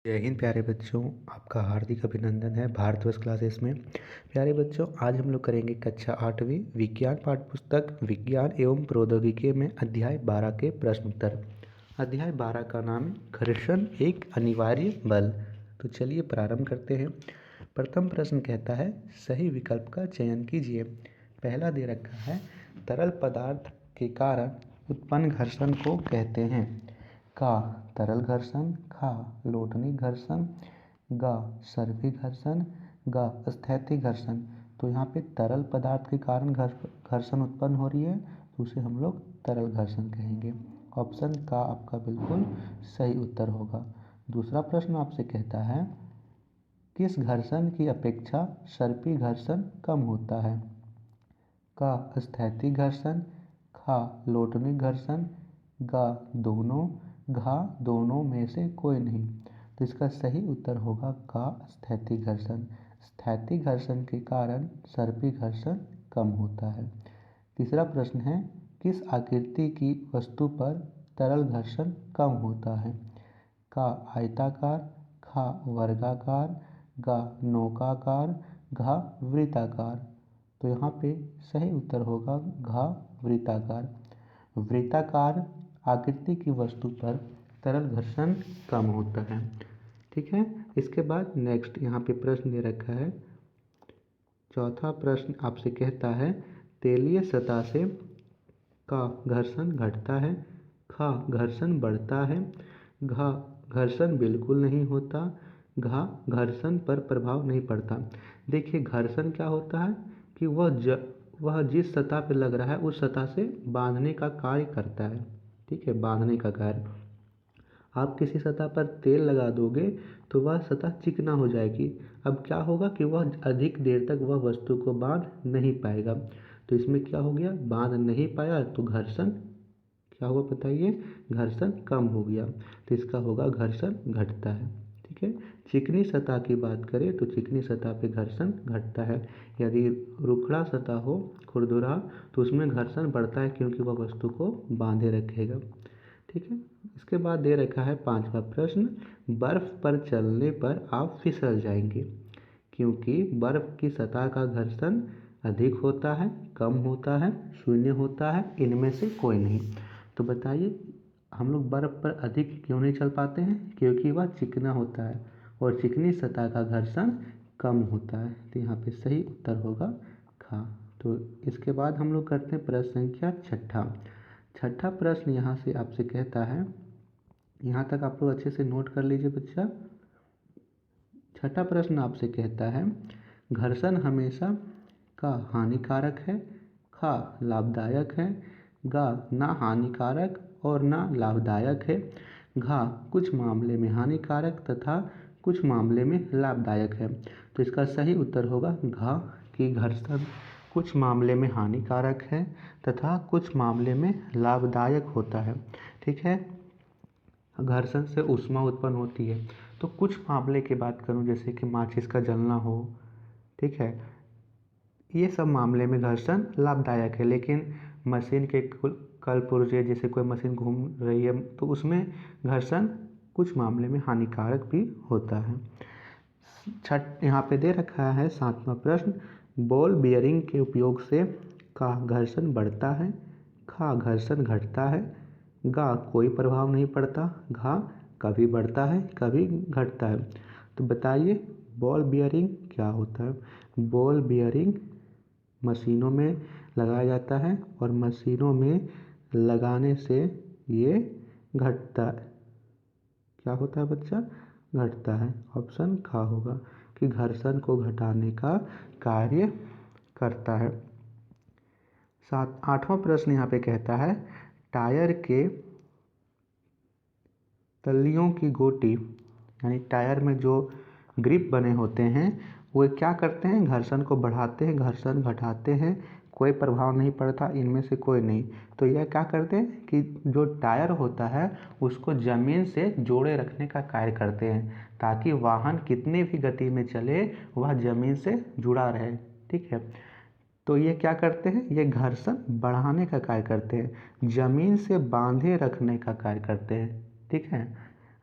जय हिंद प्यारे बच्चों, आपका हार्दिक अभिनंदन है भारतवर्ष क्लासेस में। प्यारे बच्चों, आज हम लोग करेंगे कक्षा 8वीं विज्ञान पाठ्यपुस्तक विज्ञान एवं प्रौद्योगिकी में अध्याय 12 के प्रश्न उत्तर। अध्याय 12 का नाम घर्षण एक अनिवार्य बल। तो चलिए प्रारंभ करते हैं। प्रथम प्रश्न कहता है सही विकल्प का चयन कीजिए। पहला दे रखा है तरल पदार्थ के कारण उत्पन्न घर्षण को कहते हैं का तरल घर्षण, खा लोटनी घर्षण, गा सर्पी घर्षण, गा स्थैतिक घर्षण। तो यहाँ पे तरल पदार्थ के कारण घर्षण उत्पन्न हो रही है तो उसे हम लोग तरल घर्षण कहेंगे। ऑप्शन का आपका बिल्कुल सही उत्तर होगा। दूसरा प्रश्न आपसे कहता है किस घर्षण की अपेक्षा सर्पी घर्षण कम होता है? का स्थैतिक घर्षण, खा लोटनी घर्षण, गा दोनों, घा दोनों में से कोई नहीं। तो इसका सही उत्तर होगा का स्थैतिक घर्षण। स्थैतिक घर्षण के कारण सर्पी घर्षण कम होता है। तीसरा प्रश्न है किस आकृति की वस्तु पर तरल घर्षण कम होता है? का आयताकार, खा वर्गाकार, गा नौकाकार, घा वृत्ताकार। तो यहाँ पे सही उत्तर होगा घा वृत्ताकार। वृत्ताकार आकृति की वस्तु पर तरल घर्षण कम होता है। ठीक है, इसके बाद नेक्स्ट यहाँ पे प्रश्न दे रखा है। चौथा प्रश्न आपसे कहता है तेलीय सतह से का घर्षण घटता है, खा घर्षण बढ़ता है, घा घर्षण बिल्कुल नहीं होता, घा घर्षण पर प्रभाव नहीं पड़ता। देखिए घर्षण क्या होता है कि वह जिस सतह पे लग रहा है उस सतह से बांधने का कार्य करता है। ठीक है, बांधने का कार्य। आप किसी सतह पर तेल लगा दोगे तो वह सतह चिकना हो जाएगी। अब क्या होगा कि वह अधिक देर तक वह वस्तु को बांध नहीं पाएगा। तो इसमें क्या हो गया, बांध नहीं पाया तो घर्षण क्या हुआ बताइए, घर्षण कम हो गया। तो इसका होगा घर्षण घटता है। ठीक है, चिकनी सतह की बात करें तो चिकनी सतह पे घर्षण घटता है। यदि रुखड़ा सतह हो, खुरदुरा, तो उसमें घर्षण बढ़ता है क्योंकि वह वस्तु को बांधे रखेगा। ठीक है, इसके बाद दे रखा है पांचवा प्रश्न बर्फ पर चलने पर आप फिसल जाएंगे क्योंकि बर्फ की सतह का घर्षण अधिक होता है, कम होता है, शून्य होता है, इनमें से कोई नहीं। तो बताइए हम लोग बर्फ़ पर अधिक क्यों नहीं चल पाते हैं? क्योंकि वह चिकना होता है और चिकनी सतह का घर्षण कम होता है। तो यहाँ पे सही उत्तर होगा खा। तो इसके बाद हम लोग करते हैं प्रश्न संख्या छठा प्रश्न यहाँ से आपसे कहता है, यहाँ तक आप लोग अच्छे से नोट कर लीजिए बच्चा। छठा प्रश्न आपसे कहता है घर्षण हमेशा का हानिकारक है, खा लाभदायक है, गा ना हानिकारक और ना लाभदायक है, घा कुछ मामले में हानिकारक तथा कुछ मामले में लाभदायक है। तो इसका सही उत्तर होगा घा की घर्षण कुछ मामले में हानिकारक है तथा कुछ मामले में लाभदायक होता है। ठीक है, घर्षण से ऊष्मा उत्पन्न होती है। तो कुछ मामले की बात करूं जैसे कि माचिस का जलना हो, ठीक है, ये सब मामले में घर्षण लाभदायक है। लेकिन मशीन के कल पुर्जे जैसे कोई मशीन घूम रही है तो उसमें घर्षण कुछ मामले में हानिकारक भी होता है। यहाँ पे दे रखा है सातवां प्रश्न बॉल बियरिंग के उपयोग से का घर्षण बढ़ता है, खा घर्षण घटता है, गा कोई प्रभाव नहीं पड़ता, घा कभी बढ़ता है कभी घटता है। तो बताइए बॉल बियरिंग क्या होता है? बॉल बियरिंग मशीनों में लगाया जाता है और मशीनों में लगाने से ये घटता है। क्या होता है बच्चा? घटता है। ऑप्शन खा होगा कि घर्षण को घटाने का कार्य करता है। आठवां प्रश्न यहाँ पे कहता है टायर के तलियों की गोटी यानी टायर में जो ग्रिप बने होते हैं वो क्या करते हैं, घर्षण को बढ़ाते हैं, घर्षण घटाते हैं, कोई प्रभाव नहीं पड़ता, इनमें से कोई नहीं। तो यह क्या करते हैं कि जो टायर होता है उसको ज़मीन से जोड़े रखने का कार्य करते हैं ताकि वाहन कितनी भी गति में चले वह ज़मीन से जुड़ा रहे। ठीक है, तो ये क्या करते हैं, ये घर्षण बढ़ाने का कार्य करते हैं, ज़मीन से बांधे रखने का कार्य करते हैं। ठीक है,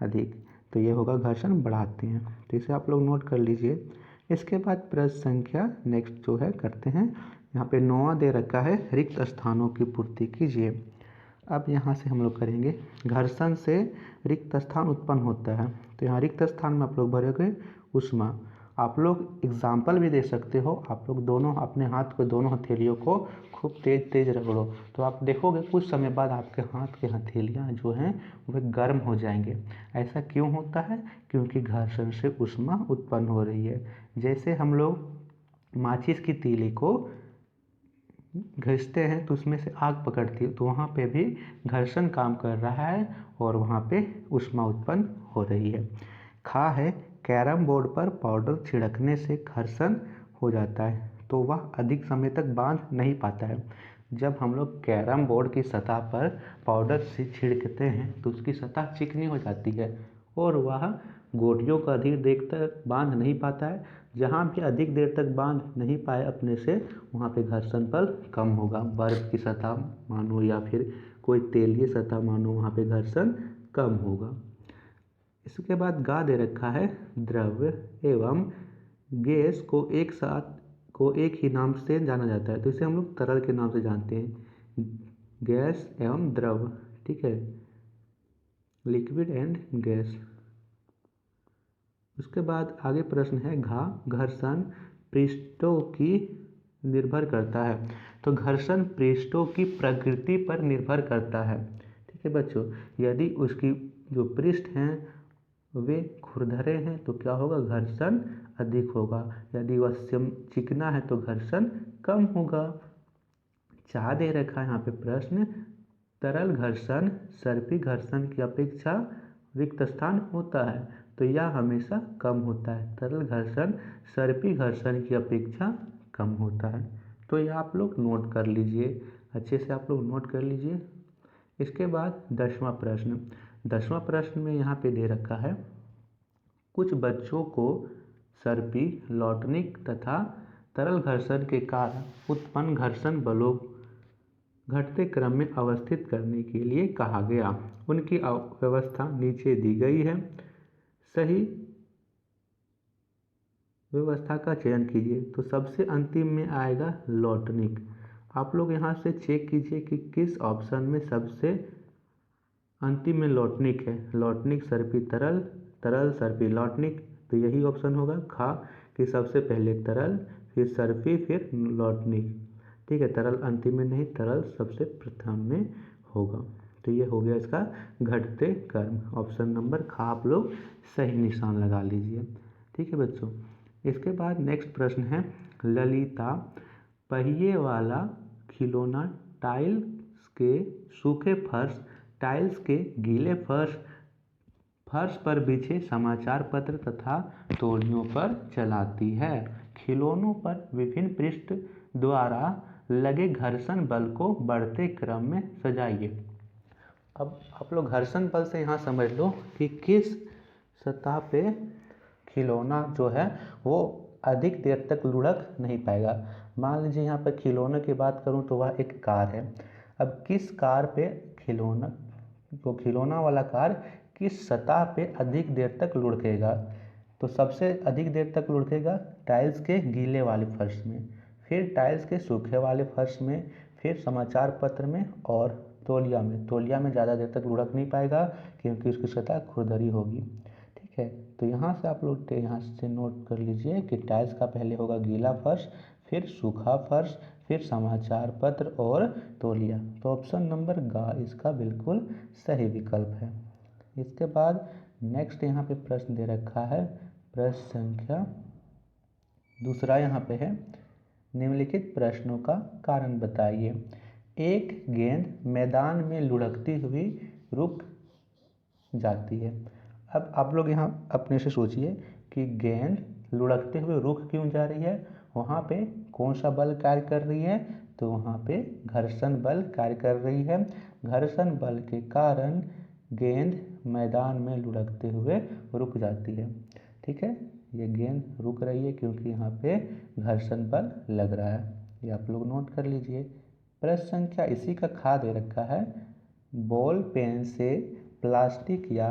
अधिक। तो ये होगा घर्षण बढ़ाते हैं। तो इसे आप लोग नोट कर लीजिए। इसके बाद प्रश्न संख्या नेक्स्ट जो है करते हैं। यहाँ पे 9वां दे रखा है, रिक्त स्थानों की पूर्ति कीजिए। अब यहाँ से हम लोग करेंगे, घर्षण से रिक्त स्थान उत्पन्न होता है। तो यहाँ रिक्त स्थान में आप लोग भरोगे ऊष्मा। आप लोग एग्जाम्पल भी दे सकते हो। आप लोग दोनों अपने हाथ को, दोनों हथेलियों को खूब तेज तेज रगड़ो, तो आप देखोगे कुछ समय बाद आपके हाथ के हथेलियाँ जो हैं वह गर्म हो जाएंगे। ऐसा क्यों होता है? क्योंकि घर्षण से ऊष्मा उत्पन्न हो रही है। जैसे हम लोग माचिस की तीली को घिसते हैं तो उसमें से आग पकड़ती है, तो वहाँ पे भी घर्षण काम कर रहा है और वहाँ पे ऊष्मा उत्पन्न हो रही है। खा है, कैरम बोर्ड पर पाउडर छिड़कने से घर्षण हो जाता है तो वह अधिक समय तक बांध नहीं पाता है। जब हम लोग कैरम बोर्ड की सतह पर पाउडर से छिड़कते हैं तो उसकी सतह चिकनी हो जाती है और वह गोटियों को अधिक देर तक बांध नहीं पाता है। जहाँ भी अधिक देर तक बांध नहीं पाए अपने से, वहाँ पे घर्षण बल कम होगा। बर्फ की सतह मानो या फिर कोई तेलीय सतह मानो, वहाँ पे घर्षण कम होगा। इसके बाद गा दे रखा है, द्रव्य एवं गैस को एक ही नाम से जाना जाता है। तो इसे हम लोग तरल के नाम से जानते हैं, गैस एवं द्रव। ठीक है, लिक्विड एंड गैस। उसके बाद आगे प्रश्न है, घर्षण पृष्ठों की निर्भर करता है। तो घर्षण पृष्ठों की प्रकृति पर निर्भर करता है। ठीक है बच्चों, यदि उसकी जो पृष्ठ हैं वे खुरदरे हैं तो क्या होगा? घर्षण अधिक होगा। यदि वह चिकना है तो घर्षण कम होगा। चाह दे रखा है यहाँ पे प्रश्न, तरल घर्षण सर्पी घर्षण की अपेक्षा रिक्त स्थान होता है तो यह हमेशा कम होता है। तरल घर्षण सर्पी घर्षण की अपेक्षा कम होता है। तो यह आप लोग नोट कर लीजिए, अच्छे से आप लोग नोट कर लीजिए। इसके बाद 10वां प्रश्न। 10वां प्रश्न में यहाँ पे दे रखा है, कुछ बच्चों को सर्पी, लॉटनिक तथा तरल घर्षण के कारण उत्पन्न घर्षण बलों घटते क्रम में अवस्थित करने के लिए कहा गया। उनकी व्यवस्था नीचे दी गई है। सही व्यवस्था का चयन कीजिए। तो सबसे अंतिम में आएगा लॉटनिक। आप लोग यहाँ से चेक कीजिए कि किस ऑप्शन में सबसे अंतिम में लॉटनिक है। लॉटनिक सर्पी तरल, तरल सर्पी लॉटनिक, तो यही ऑप्शन होगा खा कि सबसे पहले तरल, फिर सर्पी, फिर लॉटनिक। ठीक है, तरल अंतिम में नहीं, तरल सबसे प्रथम में होगा। तो ये हो गया इसका घटते क्रम। ऑप्शन नंबर खा आप लोग सही निशान लगा लीजिए। ठीक है बच्चों, इसके बाद नेक्स्ट प्रश्न है, ललिता पहिए वाला खिलौना टाइल्स के सूखे फर्श, टाइल्स के गीले फर्श पर बिछे समाचार पत्र तथा तौलियों पर चलाती है। खिलौनों पर विभिन्न पृष्ठ द्वारा लगे घर्षण बल को बढ़ते क्रम में सजाइए। अब आप लोग घर्षण बल से यहाँ समझ लो कि किस सतह पे खिलौना जो है वो अधिक देर तक लुढ़क नहीं पाएगा। मान लीजिए यहाँ पर खिलौने की बात करूँ तो वह एक कार है। अब किस कार पे खिलौना वाला कार किस सतह पे अधिक देर तक लुढ़केगा? तो सबसे अधिक देर तक लुढ़केगा टाइल्स के गीले वाले फर्श में, फिर टाइल्स के सूखे वाले फर्श में, फिर समाचार पत्र में और तौलिया में। तौलिया में ज़्यादा देर तक लुढ़क नहीं पाएगा क्योंकि उसकी सतह खुरदरी होगी। ठीक है, तो यहाँ से आप लोग यहाँ से नोट कर लीजिए कि टाइल्स का पहले होगा गीला फर्श, फिर सूखा फर्श, फिर समाचार पत्र और तौलिया। तो ऑप्शन नंबर ग इसका बिल्कुल सही विकल्प है। इसके बाद नेक्स्ट यहाँ पे प्रश्न दे रखा है, प्रश्न संख्या दूसरा यहाँ पे है, निम्नलिखित प्रश्नों का कारण बताइए। एक गेंद मैदान में लुढ़कती हुई रुक जाती है। अब आप लोग यहाँ अपने से सोचिए कि गेंद लुढ़कते हुए रुक क्यों जा रही है? वहाँ पे कौन सा बल कार्य कर रही है? तो वहाँ पे घर्षण बल कार्य कर रही है। घर्षण बल के कारण गेंद मैदान में लुढ़कते हुए रुक जाती है। ठीक है, ये गेंद रुक रही है क्योंकि यहाँ पे घर्षण बल लग रहा है। ये आप लोग नोट कर लीजिए। प्रश्न संख्या इसी का खा दे रखा है, बॉल पेन से प्लास्टिक या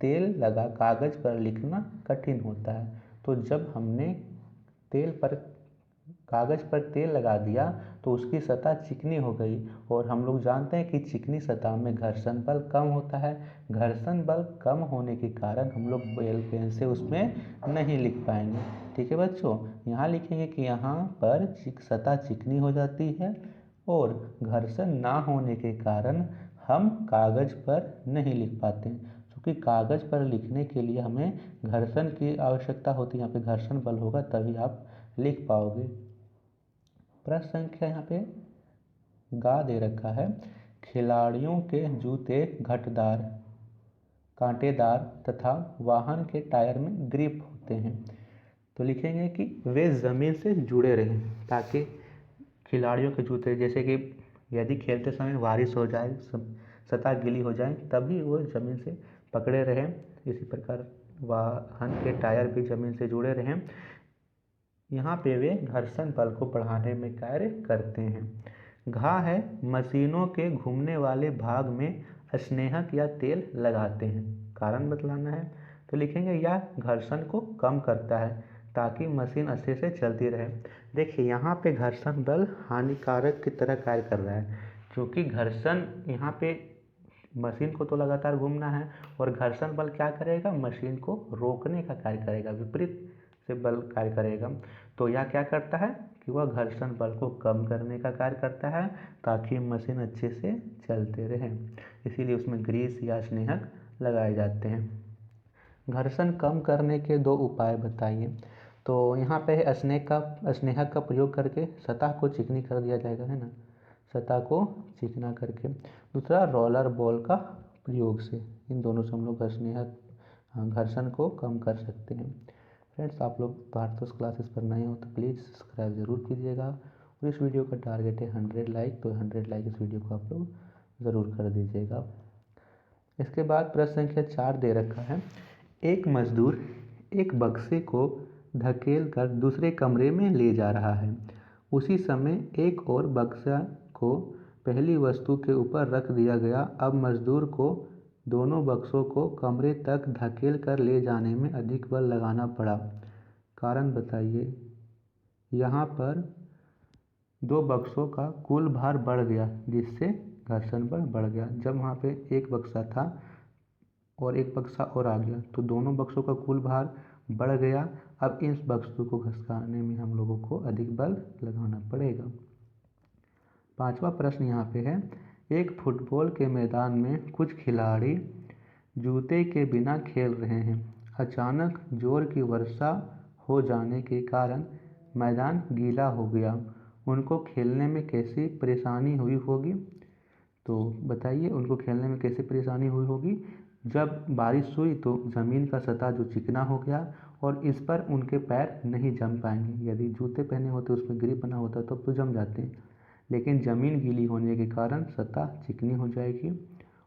तेल लगा कागज़ पर लिखना कठिन होता है। तो जब हमने कागज़ पर तेल लगा दिया तो उसकी सतह चिकनी हो गई, और हम लोग जानते हैं कि चिकनी सतह में घर्षण बल कम होता है। घर्षण बल कम होने के कारण हम लोग बॉल पेन से उसमें नहीं लिख पाएंगे। ठीक है बच्चों, यहाँ लिखेंगे कि यहाँ पर सतह चिकनी हो जाती है और घर्षण ना होने के कारण हम कागज़ पर नहीं लिख पाते, क्योंकि कागज़ पर लिखने के लिए हमें घर्षण की आवश्यकता होती है। यहाँ पे घर्षण बल होगा तभी आप लिख पाओगे। प्रश्न संख्या यहाँ पे गा दे रखा है, खिलाड़ियों के जूते घटदार, कांटेदार तथा वाहन के टायर में ग्रिप होते हैं। तो लिखेंगे कि वे ज़मीन से जुड़े रहें, ताकि खिलाड़ियों के जूते, जैसे कि यदि खेलते समय बारिश हो जाए, सतह गीली हो जाए, तभी वो ज़मीन से पकड़े रहें। इसी प्रकार वाहन के टायर भी ज़मीन से जुड़े रहें। यहाँ पे वे घर्षण बल को बढ़ाने में कार्य करते हैं। घा है, मशीनों के घूमने वाले भाग में स्नेहक या तेल लगाते हैं। कारण बतलाना है, तो लिखेंगे यह घर्षण को कम करता है ताकि मशीन अच्छे से चलती रहे। देखिए यहाँ पे घर्षण बल हानिकारक की तरह कार्य कर रहा है, क्योंकि घर्षण यहाँ पे मशीन को तो लगातार घूमना है, और घर्षण बल क्या करेगा, मशीन को रोकने का कार्य करेगा, विपरीत से बल कार्य करेगा। तो यह क्या करता है कि वह घर्षण बल को कम करने का कार्य करता है, ताकि मशीन अच्छे से चलते रहे। इसीलिए उसमें ग्रीस या स्नेहक लगाए जाते हैं। घर्षण कम करने के 2 उपाय बताइए। तो यहाँ पे स्नेहक का प्रयोग करके सतह को चिकनी कर दिया जाएगा, है ना, सतह को चिकना करके। दूसरा रोलर बॉल का प्रयोग से, इन दोनों से हम लोग घर्षण को कम कर सकते हैं। फ्रेंड्स, आप लोग भारतोष क्लासेस पर नए हो तो प्लीज़ सब्सक्राइब ज़रूर कीजिएगा, और इस वीडियो का टारगेट है 100 लाइक, तो 100 लाइक इस वीडियो को आप लोग ज़रूर कर दीजिएगा। इसके बाद प्रश्न संख्या 4 दे रखा है, एक मजदूर एक बक्से को धकेल कर दूसरे कमरे में ले जा रहा है। उसी समय एक और बक्सा को पहली वस्तु के ऊपर रख दिया गया। अब मजदूर को दोनों बक्सों को कमरे तक धकेल कर ले जाने में अधिक बल लगाना पड़ा। कारण बताइए। यहाँ पर 2 बक्सों का कुल भार बढ़ गया, जिससे घर्षण बल बढ़ गया। जब वहाँ पे एक बक्सा था और एक बक्सा और आ गया, तो दोनों बक्सों का कुल भार बढ़ गया। अब इस बक्सों को घसकाने में हम लोगों को अधिक बल लगाना पड़ेगा। 5वां प्रश्न यहाँ पे है, एक फुटबॉल के मैदान में कुछ खिलाड़ी जूते के बिना खेल रहे हैं। अचानक जोर की वर्षा हो जाने के कारण मैदान गीला हो गया। उनको खेलने में कैसी परेशानी हुई होगी? तो बताइए उनको खेलने में कैसे परेशानी हुई होगी। जब बारिश हुई तो ज़मीन का सतह जो चिकना हो गया, और इस पर उनके पैर नहीं जम पाएंगे। यदि जूते पहने होते उसमें ग्रिप बना होता तो जम जाते हैं, लेकिन ज़मीन गीली होने के कारण सतह चिकनी हो जाएगी,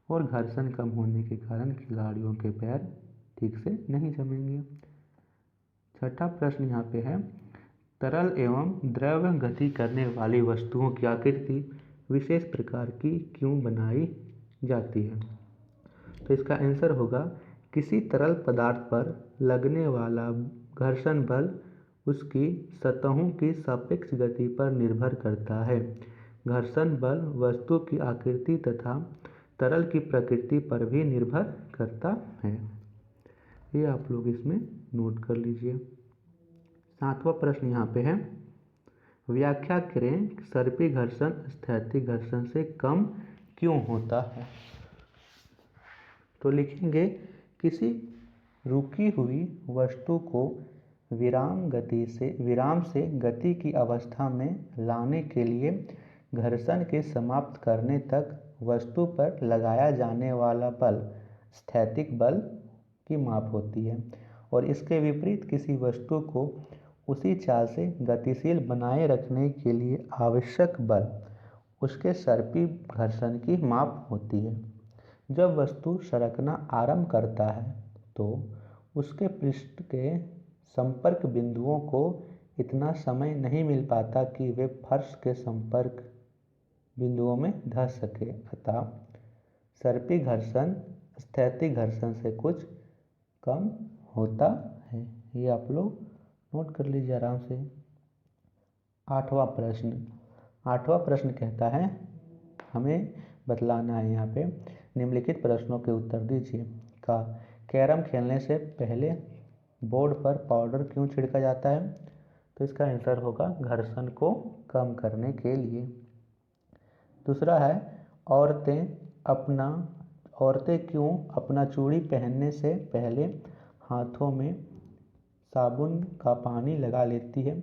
और घर्षण कम होने के कारण खिलाड़ियों के पैर ठीक से नहीं जमेंगे। 6ठा प्रश्न यहाँ पे है, तरल एवं द्रव गति करने वाली वस्तुओं की आकृति विशेष प्रकार की क्यों बनाई जाती है? तो इसका आंसर होगा, किसी तरल पदार्थ पर लगने वाला घर्षण बल उसकी सतहों की सापेक्ष गति पर निर्भर करता है। घर्षण बल वस्तु की आकृति तथा तरल की प्रकृति पर भी निर्भर करता है। ये आप लोग इसमें नोट कर लीजिए। 7वां प्रश्न यहाँ पे है, व्याख्या करें, सर्पी घर्षण स्थैतिक घर्षण से कम क्यों होता है? तो लिखेंगे, किसी रुकी हुई वस्तु को विराम से गति की अवस्था में लाने के लिए घर्षण के समाप्त करने तक वस्तु पर लगाया जाने वाला बल स्थैतिक बल की माप होती है, और इसके विपरीत किसी वस्तु को उसी चाल से गतिशील बनाए रखने के लिए आवश्यक बल उसके सर्पी घर्षण की माप होती है। जब वस्तु सरकना आरंभ करता है तो उसके पृष्ठ के संपर्क बिंदुओं को इतना समय नहीं मिल पाता कि वे फर्श के संपर्क बिंदुओं में धंस सके। अतः सर्पी घर्षण स्थैतिक घर्षण से कुछ कम होता है। ये आप लोग नोट कर लीजिए आराम से। आठवां प्रश्न कहता है, हमें बतलाना है यहाँ पे, निम्नलिखित प्रश्नों के उत्तर दीजिए। का कैरम खेलने से पहले बोर्ड पर पाउडर क्यों छिड़का जाता है? तो इसका आंसर होगा घर्षण को कम करने के लिए। दूसरा है, औरतें क्यों अपना चूड़ी पहनने से पहले हाथों में साबुन का पानी लगा लेती है,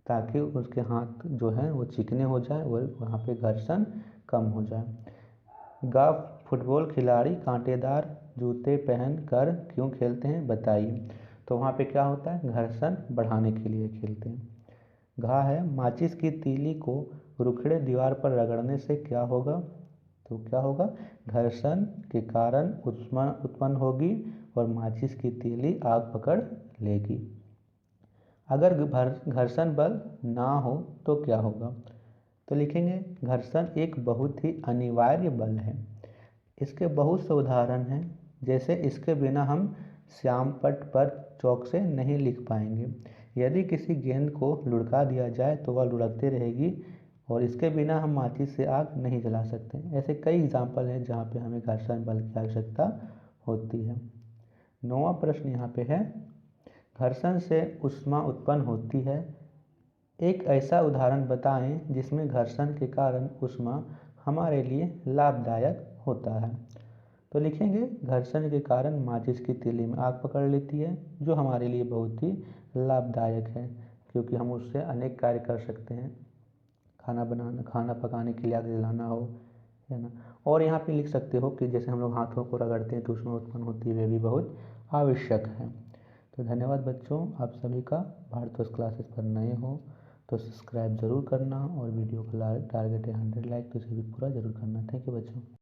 ताकि उसके हाथ जो है वो चिकने हो जाए और वहाँ पे घर्षण कम हो जाए। फुटबॉल खिलाड़ी कांटेदार जूते पहन कर क्यों खेलते हैं, बताइए। तो वहाँ पे क्या होता है, घर्षण बढ़ाने के लिए खेलते हैं। है, माचिस की तीली को रुखड़े दीवार पर रगड़ने से क्या होगा? तो क्या होगा, घर्षण के कारण ऊष्मा उत्पन्न होगी और माचिस की तीली आग पकड़ लेगी। अगर घर्षण बल ना हो तो क्या होगा? तो लिखेंगे घर्षण एक बहुत ही अनिवार्य बल है। इसके बहुत से उदाहरण हैं, जैसे इसके बिना हम श्यामपट्ट पर चौक से नहीं लिख पाएंगे। यदि किसी गेंद को लुढ़का दिया जाए तो वह लुढ़कती रहेगी और इसके बिना हम माचिस से आग नहीं जला सकते। ऐसे कई एग्जाम्पल हैं जहाँ पे हमें घर्षण बल की आवश्यकता होती है। 9वां प्रश्न यहाँ पे है, घर्षण से ऊष्मा उत्पन्न होती है, एक ऐसा उदाहरण बताएं जिसमें घर्षण के कारण ऊष्मा हमारे लिए लाभदायक होता है। तो लिखेंगे घर्षण के कारण माचिस की तीली में आग पकड़ लेती है, जो हमारे लिए बहुत ही लाभदायक है, क्योंकि हम उससे अनेक कार्य कर सकते हैं। खाना पकाने के लिए आग जलाना हो, है ना। और यहाँ पे लिख सकते हो कि जैसे हम लोग हाथों को रगड़ते हैं तो उसमें उत्पन्न होती है, वे भी बहुत आवश्यक है। तो धन्यवाद बच्चों, आप सभी का। भारतवर्ष क्लासेस पर नए हो तो सब्सक्राइब ज़रूर करना और वीडियो का टारगेट है 100 लाइक, तो इसे भी पूरा ज़रूर करना। थैंक यू बच्चों।